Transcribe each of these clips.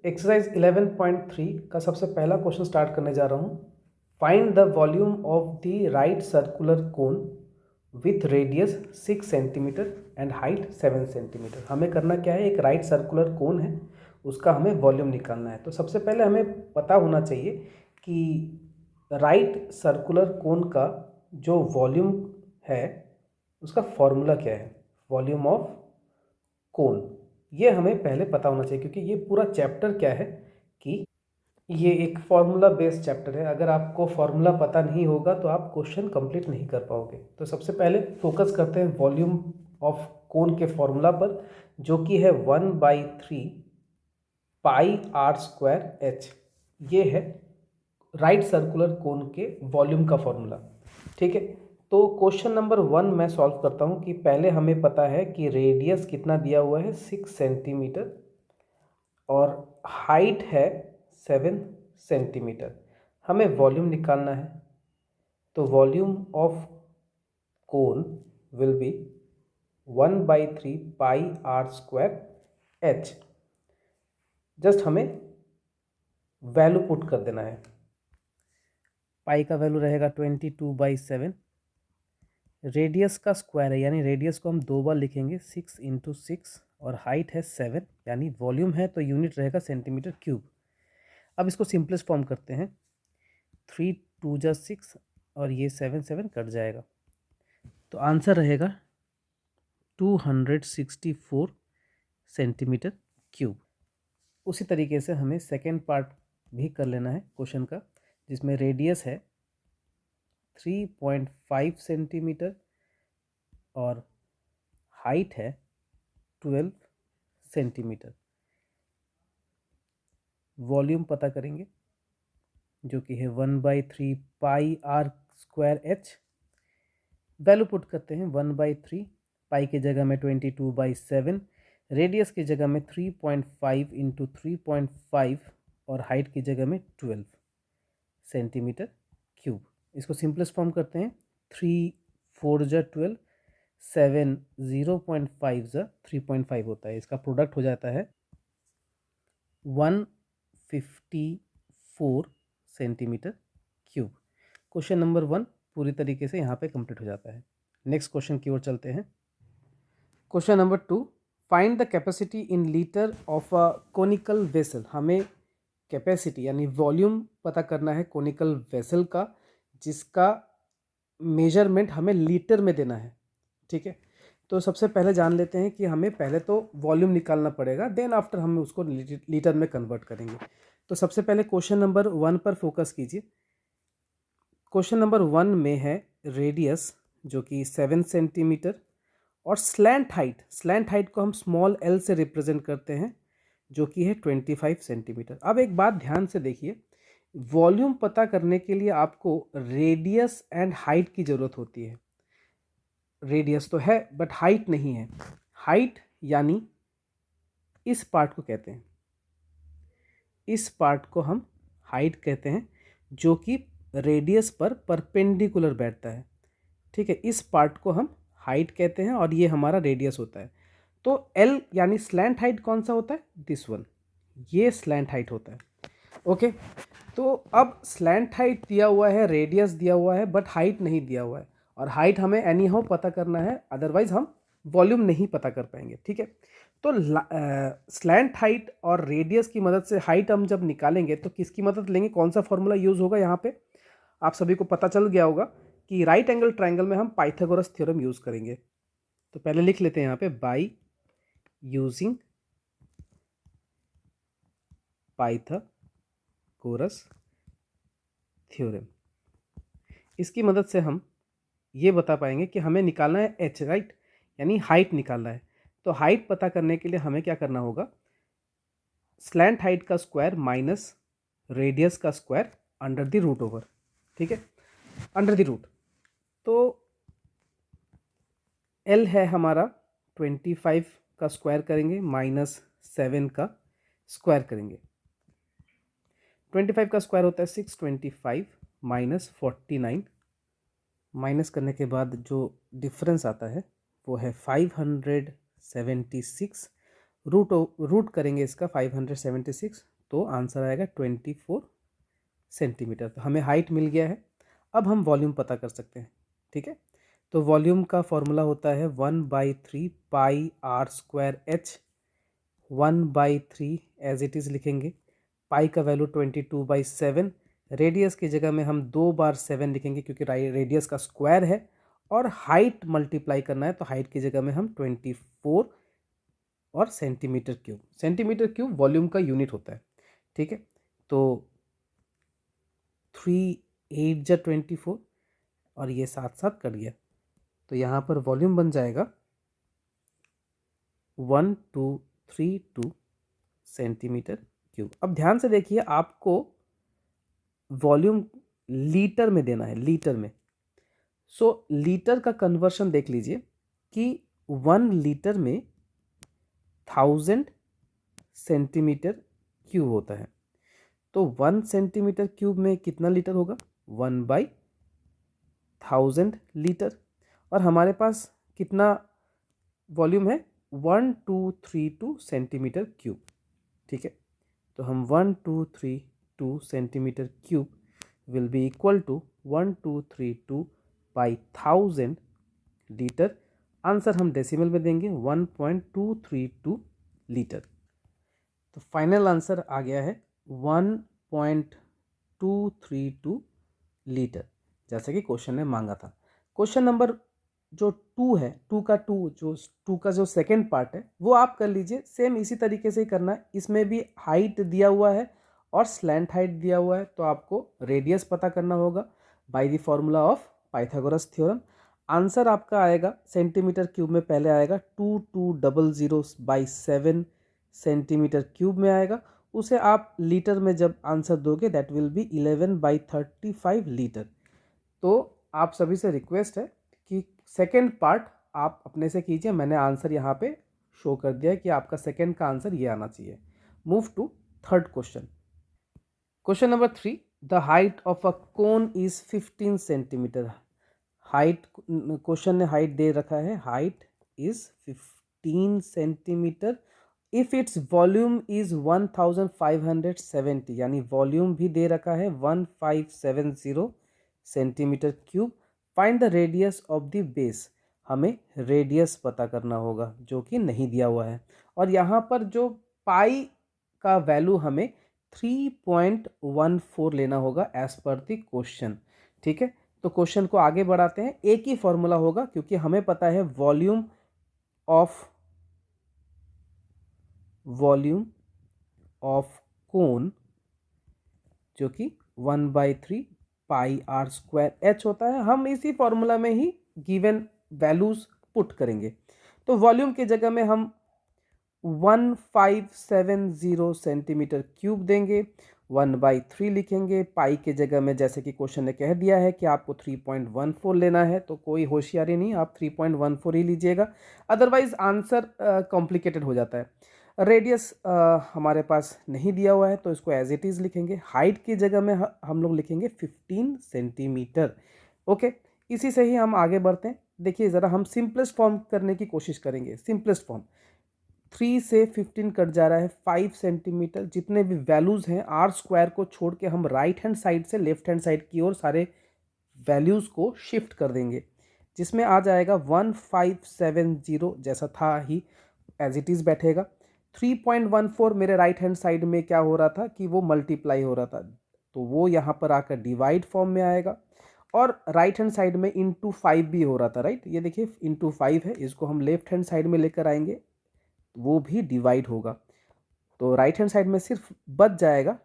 Exercise 11.3 का सबसे पहला क्वेश्चन स्टार्ट करने जा रहा हूँ। Find the volume of the right circular cone with radius 6 centimetre and height 7 centimetre. हमें करना क्या है, एक राइट सर्कुलर कोन है, उसका हमें वॉल्यूम निकालना है। तो सबसे पहले हमें पता होना चाहिए कि राइट सर्कुलर कोन का जो वॉल्यूम है उसका फॉर्मूला क्या है, वॉल्यूम ऑफ कोन। ये हमें पहले पता होना चाहिए क्योंकि ये पूरा चैप्टर क्या है कि ये एक फॉर्मूला बेस्ड चैप्टर है। अगर आपको फॉर्मूला पता नहीं होगा तो आप क्वेश्चन कंप्लीट नहीं कर पाओगे। तो सबसे पहले फोकस करते हैं वॉल्यूम ऑफ कोन के फॉर्मूला पर, जो कि है 1/3 पाई आर स्क्वायर एच। ये है राइट सर्कुलर कोन के वॉल्यूम का फॉर्मूला। ठीक है, तो क्वेश्चन नंबर 1 मैं सॉल्व करता हूँ कि पहले हमें पता है कि रेडियस कितना दिया हुआ है 6 सेंटीमीटर और हाइट है 7 सेंटीमीटर। हमें वॉल्यूम निकालना है, तो volume of cone will be 1/3 pi r square h. Just हमें वैल्यू पुट कर देना है। पाई का वैल्यू रहेगा 22/7। रेडियस का स्क्वायर है, यानी रेडियस को हम 2 बार लिखेंगे, 6 × 6, और हाइट है 7, यानी वॉल्यूम है तो यूनिट रहेगा सेंटीमीटर क्यूब। अब इसको सिंपलेस्ट फॉर्म करते हैं, 3 2 जा 6 और ये 7 7 कट जाएगा, तो आंसर रहेगा 264 सेंटीमीटर क्यूब। उसी तरीके से हमें सेकेंड पार्ट भी कर लेना है क्वेश्चन का, जिसमें रेडियस है 3.5 सेंटीमीटर और हाइट है 12 सेंटीमीटर। वॉल्यूम पता करेंगे जो कि है 1/3 pi r square H. Value put करते हैं, 1/3 पाई की जगह में 22/7, रेडियस की जगह में 3.5 × 3.5 और हाइट की जगह में 12 सेंटीमीटर क्यूब। इसको सिंपलेस्ट फॉर्म करते हैं, 3 4 जा 12, 7 0.5 जा 3.5 होता है। इसका प्रोडक्ट हो जाता है 154 सेंटीमीटर क्यूब। क्वेश्चन नंबर 1 पूरी तरीके से यहाँ पे कंप्लीट हो जाता है। नेक्स्ट क्वेश्चन की ओर चलते हैं। Question number 2, find the capacity in litre of a conical vessel. हमें कैपेसिटी यानी वॉल्यूम पता करना है कोनिकल वेसल का, जिसका मेजरमेंट हमें लीटर में देना है। ठीक है, तो सबसे पहले जान लेते हैं कि हमें पहले तो वॉल्यूम निकालना पड़ेगा, देन आफ्टर हम उसको लीटर में कन्वर्ट करेंगे। तो सबसे पहले क्वेश्चन नंबर 1 पर फोकस कीजिए। क्वेश्चन नंबर 1 में है रेडियस जो कि 7 सेंटीमीटर और स्लैंट हाइट को हम स्मॉल एल से रिप्रेजेंट करते हैं, जो कि है 25 सेंटीमीटर। अब एक बात ध्यान से देखिए, वॉल्यूम पता करने के लिए आपको रेडियस एंड हाइट की ज़रूरत होती है। रेडियस तो है बट हाइट नहीं है। हाइट यानी इस पार्ट को कहते हैं, इस पार्ट को हम हाइट कहते हैं, जो कि रेडियस पर परपेंडिकुलर बैठता है। ठीक है, इस पार्ट को हम हाइट कहते हैं और ये हमारा रेडियस होता है। तो एल यानी स्लैंट हाइट कौन सा होता है, दिस वन, ये स्लैंट हाइट होता है। ओके, तो अब स्लैंट हाइट दिया हुआ है, रेडियस दिया हुआ है, बट हाइट नहीं दिया हुआ है, और हाइट हमें एनी हाउ पता करना है, अदरवाइज हम वॉल्यूम नहीं पता कर पाएंगे। ठीक है, तो स्लैंट हाइट और रेडियस की मदद से हाइट हम जब निकालेंगे तो किसकी मदद लेंगे, कौन सा फॉर्मूला यूज होगा यहाँ पे, आप सभी को पता चल गया होगा कि राइट एंगल ट्रायंगल में हम पाइथागोरस थ्योरम यूज करेंगे। तो पहले लिख लेते हैं यहाँ पे, बाय यूजिंग पाइथागोरस थ्योरम। इसकी मदद से हम ये बता पाएंगे कि हमें निकालना है एच, राइट, यानी हाइट निकालना है। तो हाइट पता करने के लिए हमें क्या करना होगा, स्लैंट हाइट का स्क्वायर माइनस रेडियस का square under the root over. ठीक है, अंडर द रूट। तो एल है हमारा 25 का स्क्वायर करेंगे माइनस 7 का स्क्वायर करेंगे। 25 का स्क्वायर होता है 625 माइनस 49, माइनस करने के बाद जो डिफरेंस आता है वो है 576। रूट करेंगे इसका 576, तो आंसर आएगा 24 सेंटीमीटर। तो हमें हाइट मिल गया है। अब हम वॉल्यूम पता कर सकते हैं, ठीक है। तो वॉल्यूम का फॉर्मूला होता है 1/3 pi r square H. 1/3 as it is लिखेंगे। पाई का वैल्यू 22/7। रेडियस की जगह में हम 2 बार 7 लिखेंगे क्योंकि रेडियस का स्क्वायर है, और हाइट मल्टीप्लाई करना है तो हाइट की जगह में हम 24 और सेंटीमीटर क्यूब वॉल्यूम का यूनिट होता है, ठीक है। तो 3 8 जा 24 और ये साथ साथ कट गया, तो यहाँ पर वॉल्यूम बन जाएगा 1232 सेंटीमीटर क्यूब। अब ध्यान से देखिए, आपको वॉल्यूम लीटर में देना है, लीटर में। सो लीटर का कन्वर्शन देख लीजिए कि 1 लीटर में 1000 सेंटीमीटर क्यूब होता है। तो 1 सेंटीमीटर क्यूब में कितना लीटर होगा? 1/1000 लीटर। और हमारे पास कितना वॉल्यूम है? 1232 सेंटीमीटर क्यूब, ठीक है। तो हम 1232 centimetre cube will be equal to 1232 by 1000 litre. Answer हम डेसिमल में देंगे 1.232 लीटर। तो फाइनल आंसर आ गया है 1.232 लीटर, जैसे कि क्वेश्चन ने मांगा था। क्वेश्चन नंबर जो 2 है, 2 का जो सेकेंड पार्ट है वो आप कर लीजिए। सेम इसी तरीके से ही करना है। इसमें भी हाइट दिया हुआ है और स्लैंट हाइट दिया हुआ है, तो आपको रेडियस पता करना होगा by the formula of Pythagoras theorem. Answer आपका आएगा सेंटीमीटर क्यूब में, पहले आएगा 2200/7 सेंटीमीटर क्यूब में आएगा। उसे आप लीटर में जब आंसर दोगे दैट विल बी 11/35 लीटर। तो आप सभी से रिक्वेस्ट है कि सेकेंड पार्ट आप अपने से कीजिए। मैंने आंसर यहाँ पे शो कर दिया है कि आपका सेकेंड का आंसर ये आना चाहिए। Move to third question. Question number 3, the height of a cone is 15 centimetre. Height, question ने हाइट दे रखा है, height is 15 centimetre if it's volume is 1570, यानी वॉल्यूम भी दे रखा है 1570 centimetre cube. Find the radius of the base. हमें रेडियस पता करना होगा जो कि नहीं दिया हुआ है। और यहाँ पर जो पाई का वैल्यू हमें 3.14 लेना होगा एज पर द क्वेश्चन, ठीक है। तो क्वेश्चन को आगे बढ़ाते हैं। एक ही फॉर्मूला होगा क्योंकि हमें पता है वॉल्यूम ऑफ कोन जो कि 1/3 पाई आर स्क्वायर एच होता है। हम इसी फॉर्मूला में ही गिवन वैल्यूज पुट करेंगे। तो वॉल्यूम की जगह में हम 1570 सेंटीमीटर क्यूब देंगे, 1/3 लिखेंगे। पाई के जगह में जैसे कि क्वेश्चन ने कह दिया है कि आपको 3.14 लेना है, तो कोई होशियारी नहीं, आप 3.14 ही लीजिएगा, अदरवाइज आंसर कॉम्प्लिकेटेड हो जाता है। रेडियस हमारे पास नहीं दिया हुआ है तो इसको एज इट इज़ लिखेंगे। हाइट की जगह में हम लोग लिखेंगे 15 सेंटीमीटर। ओके, इसी से ही हम आगे बढ़ते हैं। देखिए ज़रा, हम सिंपलेस्ट फॉर्म करने की कोशिश करेंगे। सिंपलेस्ट फॉर्म, 3 से 15 कट जा रहा है, 5 सेंटीमीटर। जितने भी वैल्यूज़ हैं आर स्क्वायर को छोड़ के हम राइट हैंड साइड से लेफ्ट हैंड साइड की ओर सारे वैल्यूज़ को शिफ्ट कर देंगे, जिसमें आ जाएगा 1570 जैसा था ही एज इट इज़ बैठेगा। 3.14 मेरे राइट हैंड साइड में क्या हो रहा था कि वो मल्टीप्लाई हो रहा था, तो वो यहाँ पर आकर डिवाइड फॉर्म में आएगा। और राइट हैंड साइड में इंटू 5 भी हो रहा था, राइट। ये देखिए इंटू 5 है, इसको हम लेफ्ट हैंड साइड में लेकर आएंगे, वो भी डिवाइड होगा। तो राइट हैंड साइड में सिर्फ बच जाएगा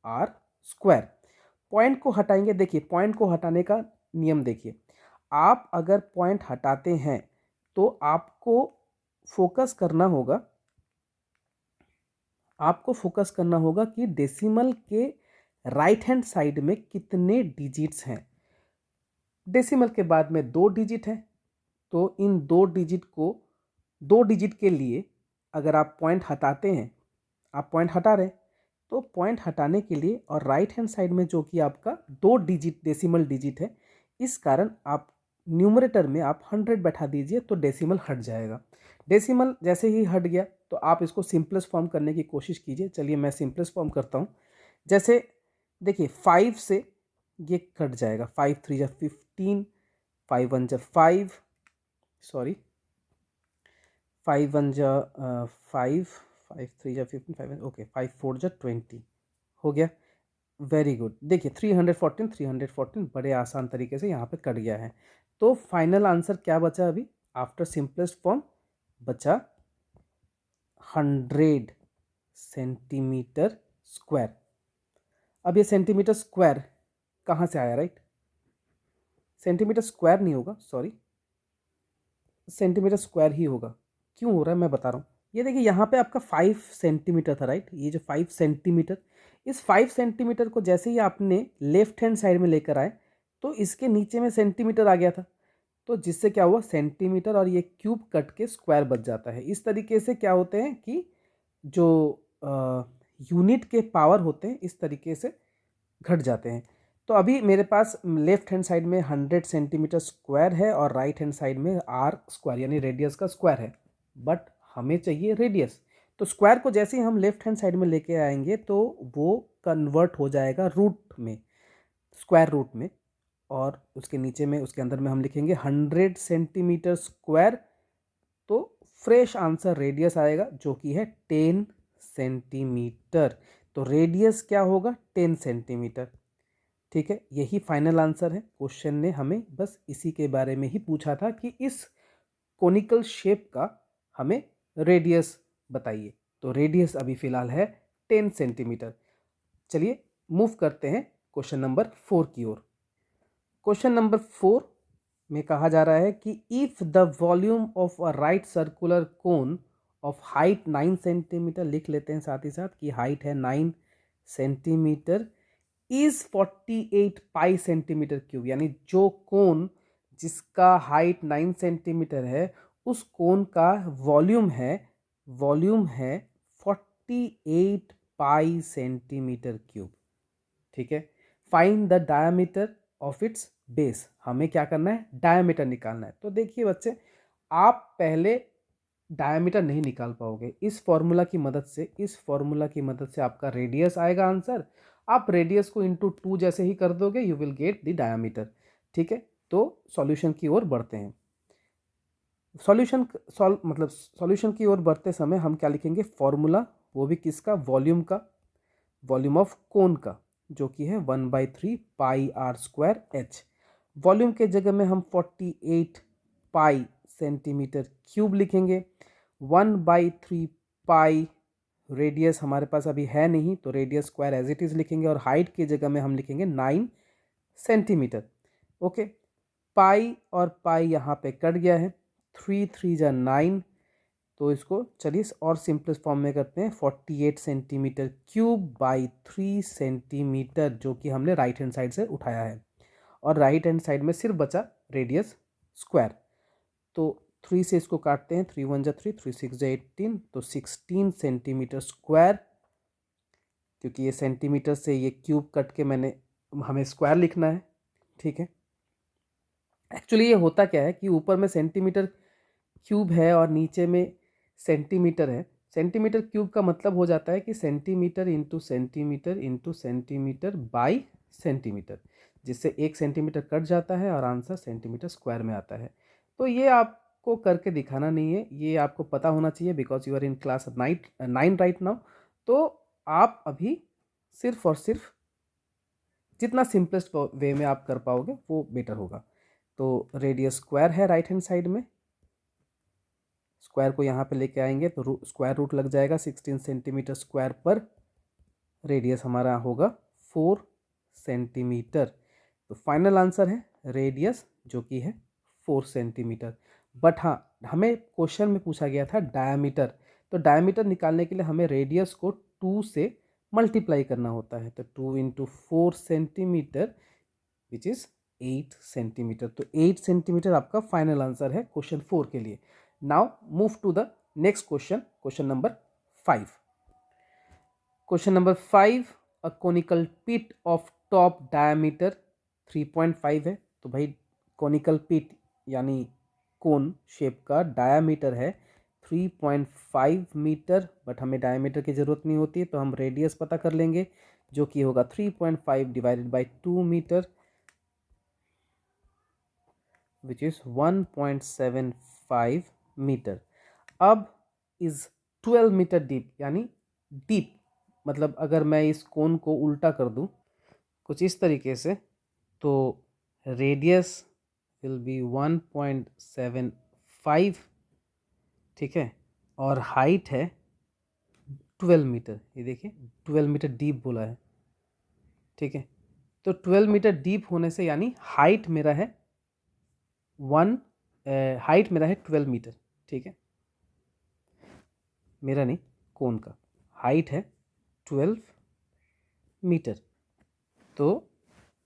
आर स्क्वायर। पॉइंट को हटाएंगे। देखिए पॉइंट को हटाने का नियम देखिए, आप अगर पॉइंट हटाते हैं तो आपको फोकस करना होगा कि डेसिमल के राइट हैंड साइड में कितने डिजिट्स हैं। डेसिमल के बाद में 2 डिजिट हैं, तो इन 2 डिजिट के लिए अगर आप पॉइंट हटाते हैं, आप पॉइंट हटा रहे हैं, तो पॉइंट हटाने के लिए और राइट हैंड साइड में जो कि आपका 2 डिजिट डेसिमल डिजिट है, इस कारण आप न्यूमरेटर में आप 100 बैठा दीजिए तो डेसिमल हट जाएगा, डेसिमल जैसे ही हट गया तो आप इसको सिंपलेस्ट फॉर्म करने की कोशिश कीजिए। चलिए मैं सिंपलेस्ट फॉर्म करता हूँ। जैसे देखिए 5 से ये कट जाएगा, 5 3 जा 15, 5 1 जा 5, सॉरी 5 1 जा 5, 5 3 जा 15, 5 ओके 5 4 जा 20 हो गया। Very good. देखिए 314 314 बड़े आसान तरीके से यहाँ पे कट गया है। तो फाइनल आंसर क्या बचा अभी आफ्टर सिंपलेस्ट फॉर्म? बचा 100 सेंटीमीटर स्क्वायर। अब ये सेंटीमीटर स्क्वायर कहाँ से आया, राइट? सेंटीमीटर स्क्वायर नहीं होगा, सॉरी, सेंटीमीटर स्क्वायर ही होगा। क्यों हो रहा है मैं बता रहा हूँ। ये देखिए यहाँ पे आपका 5 सेंटीमीटर था, राइट? ये जो 5 सेंटीमीटर, इस 5 सेंटीमीटर को जैसे ही आपने लेफ्ट हैंड साइड में लेकर आए तो इसके नीचे में सेंटीमीटर आ गया था। तो जिससे क्या हुआ, सेंटीमीटर और ये क्यूब कट के स्क्वायर बच जाता है। इस तरीके से क्या होते हैं कि जो यूनिट के पावर होते हैं इस तरीके से घट जाते हैं। तो अभी मेरे पास लेफ्ट हैंड साइड में 100 सेंटीमीटर स्क्वायर है और राइट हैंड साइड में आर स्क्वायर यानी रेडियस का स्क्वायर है, बट हमें चाहिए रेडियस। तो स्क्वायर को जैसे ही हम लेफ्ट हैंड साइड में लेके आएंगे तो वो कन्वर्ट हो जाएगा रूट में, स्क्वायर रूट में, और उसके नीचे में उसके अंदर में हम लिखेंगे 100 सेंटीमीटर स्क्वायर। तो फ्रेश आंसर रेडियस आएगा जो कि है 10 सेंटीमीटर। तो रेडियस क्या होगा, 10 सेंटीमीटर। ठीक है, यही फाइनल आंसर है। क्वेश्चन ने हमें बस इसी के बारे में ही पूछा था कि इस कोनिकल शेप का हमें रेडियस बताइए। तो रेडियस अभी फिलहाल है 10 सेंटीमीटर। चलिए मूव करते हैं क्वेश्चन नंबर 4 की ओर। क्वेश्चन नंबर 4 में कहा जा रहा है कि if the volume of a right circular cone of height 9 centimetre, लिख लेते हैं साथ ही साथ कि हाइट है 9 centimetre, is 48 pi centimetre cube, यानी जो कोन जिसका हाइट 9 सेंटीमीटर है उस कोन का वॉल्यूम है 48 पाई सेंटीमीटर क्यूब। ठीक है, find the diameter of its base. हमें क्या करना है, डायमीटर निकालना है। तो देखिए बच्चे, आप पहले डायमीटर नहीं निकाल पाओगे। इस फॉर्मूला की मदद से आपका रेडियस आएगा आंसर। आप रेडियस को इंटू 2 जैसे ही कर दोगे you will get the diameter. ठीक है, तो सॉल्यूशन की ओर बढ़ते हैं। सॉल्यूशन की ओर बढ़ते समय हम क्या लिखेंगे, फॉर्मूला, वो भी किसका, वॉल्यूम का, वॉल्यूम ऑफ कोन का, जो कि है 1/3 pi r square H. Volume के जगह में हम 48 पाई सेंटीमीटर क्यूब लिखेंगे। 1/3 पाई, रेडियस हमारे पास अभी है नहीं तो radius square as it is लिखेंगे, और हाइट की जगह में हम लिखेंगे 9 सेंटीमीटर। ओके, पाई और पाई यहाँ पे कट गया है, 3 3 जा 9, तो इसको चलिए और सिंपलेस्ट फॉर्म में करते हैं, 48 सेंटीमीटर क्यूब बाई 3 सेंटीमीटर, जो कि हमने राइट हैंड साइड से उठाया है, और राइट हैंड साइड में सिर्फ बचा रेडियस स्क्वायर। तो 3 से इसको काटते हैं, 3 1 जा 3, 3 6 जा 18, तो 16 सेंटीमीटर स्क्वायर। क्योंकि ये सेंटीमीटर से ये क्यूब कट के हमें स्क्वायर लिखना है। ठीक है, एक्चुअली ये होता क्या है कि ऊपर में सेंटीमीटर क्यूब है और नीचे में सेंटीमीटर है। सेंटीमीटर क्यूब का मतलब हो जाता है कि centimetre into centimetre into centimetre by centimetre, जिससे 1 सेंटीमीटर कट जाता है और आंसर सेंटीमीटर स्क्वायर में आता है। तो ये आपको करके दिखाना नहीं है, ये आपको पता होना चाहिए, because you are in class 9 right now. तो आप अभी सिर्फ और सिर्फ जितना सिंपलेस्ट वे में आप कर पाओगे वो बेटर होगा। तो रेडियस स्क्वायर है राइट हैंड साइड में, स्क्वायर को यहाँ पे लेके आएंगे तो स्क्वायर रूट लग जाएगा 16 सेंटीमीटर स्क्वायर पर रेडियस हमारा होगा 4 सेंटीमीटर। तो फाइनल आंसर है रेडियस जो कि है 4 सेंटीमीटर। बट हाँ, हमें क्वेश्चन में पूछा गया था डायमीटर, तो डायमीटर निकालने के लिए हमें रेडियस को 2 से मल्टीप्लाई करना होता है। तो 2 into 4 centimetre which is 8 centimetre. तो 8 सेंटीमीटर आपका फाइनल आंसर है क्वेश्चन 4 के लिए। Now move to the next question, question number 5। Question number 5, a conical pit of top diameter 3.5 है। तो भाई कोनिकल पिट यानी कोन शेप का डायमीटर है 3.5 मीटर, बट हमें डायमीटर की ज़रूरत नहीं होती है, तो हम रेडियस पता कर लेंगे जो कि होगा 3.5 divided by 2 metre, which is 1.75 metre. अब इज़ 12 मीटर डीप, यानी डीप मतलब अगर मैं इस कोन को उल्टा कर दूं कुछ इस तरीके से, तो रेडियस विल बी 1.75, ठीक है, और हाइट है 12 मीटर। ये देखिए 12 मीटर डीप बोला है, ठीक है। तो 12 मीटर डीप होने से यानी हाइट मेरा है हाइट मेरा है 12 मीटर, ठीक है, मेरा नहीं कोन का हाइट है 12 मीटर। तो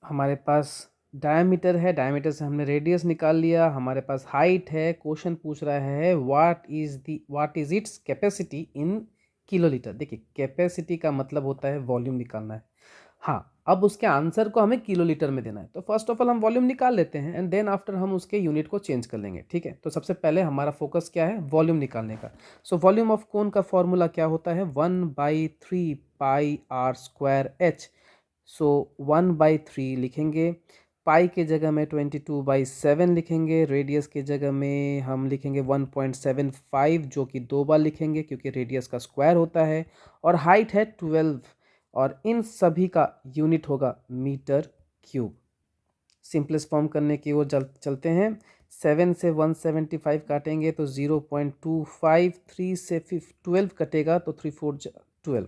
हमारे पास डायमीटर है, डायमीटर से हमने रेडियस निकाल लिया, हमारे पास हाइट है। क्वेश्चन पूछ रहा है what is its capacity in kilolitre. देखिए कैपेसिटी का मतलब होता है वॉल्यूम निकालना है। हाँ, अब उसके आंसर को हमें किलोलीटर में देना है, तो फर्स्ट ऑफ ऑल हम वॉल्यूम निकाल लेते हैं एंड देन आफ्टर हम उसके यूनिट को चेंज कर लेंगे, ठीक है। तो सबसे पहले हमारा फोकस क्या है, वॉल्यूम निकालने का। सो वॉल्यूम ऑफ कोन का फॉर्मूला क्या होता है, 1/3 पाई आर स्क्वायर एच। सो 1/3 लिखेंगे, पाई के जगह में 22/7 लिखेंगे, रेडियस के जगह में हम लिखेंगे 1.75 जो कि 2 बार लिखेंगे क्योंकि रेडियस का स्क्वायर होता है, और हाइट है 12, और इन सभी का यूनिट होगा मीटर क्यूब। सिंपलेस्ट फॉर्म करने की ओर चलते हैं। 7 से 175 काटेंगे तो 0.25, 3 से 12 कटेगा तो 3 4 12।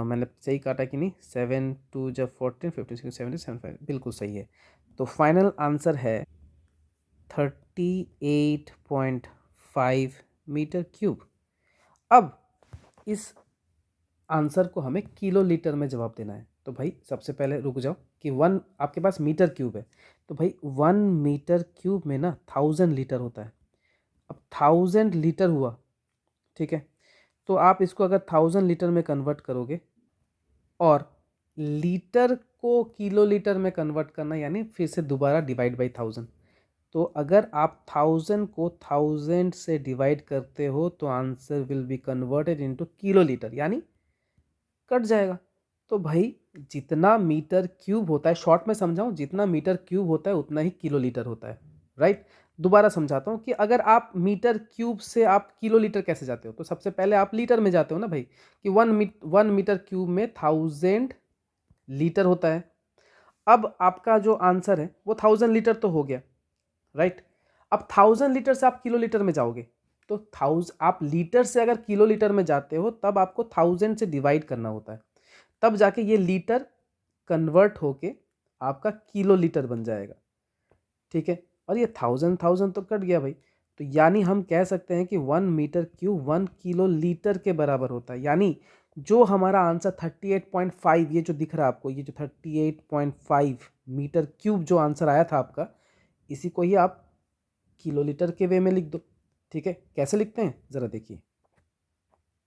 मैंने सही काटा कि नहीं, 7 2 जब 14 15 16 17 75, बिल्कुल सही है। तो फाइनल आंसर है 38.5 मीटर क्यूब। अब इस आंसर को हमें किलो लीटर में जवाब देना है, तो भाई सबसे पहले रुक जाओ कि 1 आपके पास मीटर क्यूब है, तो भाई 1 मीटर क्यूब में ना 1000 लीटर होता है। अब 1000 लीटर हुआ, ठीक है, तो आप इसको अगर 1000 लीटर में कन्वर्ट करोगे और लीटर को किलो लीटर में कन्वर्ट करना, यानी फिर से दोबारा डिवाइड बाई 1000। तो अगर आप 1000 को 1000 से डिवाइड करते हो तो answer will be converted into kilo litre, यानी कट जाएगा। तो भाई जितना मीटर क्यूब होता है, शॉर्ट में समझाऊं, जितना मीटर क्यूब होता है उतना ही किलो लीटर होता है, राइट। दोबारा समझाता हूँ कि अगर आप मीटर क्यूब से आप किलो लीटर कैसे जाते हो, तो सबसे पहले आप लीटर में जाते हो ना भाई, कि 1 मीटर क्यूब में 1000 लीटर होता है। अब आपका जो आंसर है वो 1000 लीटर तो हो गया, राइट। अब 1000 लीटर से आप किलो लीटर में जाओगे, तो आप लीटर से अगर किलो लीटर में जाते हो तब आपको 1000 से डिवाइड करना होता है, तब जाके ये लीटर कन्वर्ट होके आपका किलो लीटर बन जाएगा, ठीक है। और ये 1000 तो कट गया भाई, तो यानी हम कह सकते हैं कि 1 मीटर क्यूब 1 किलो लीटर के बराबर होता है। यानी जो हमारा आंसर 38.5, ये जो दिख रहा है आपको, ये जो 38.5 मीटर क्यूब जो आंसर आया था आपका, इसी को ही आप किलो लीटर के वे में लिख दो, ठीक है। कैसे लिखते हैं ज़रा देखिए,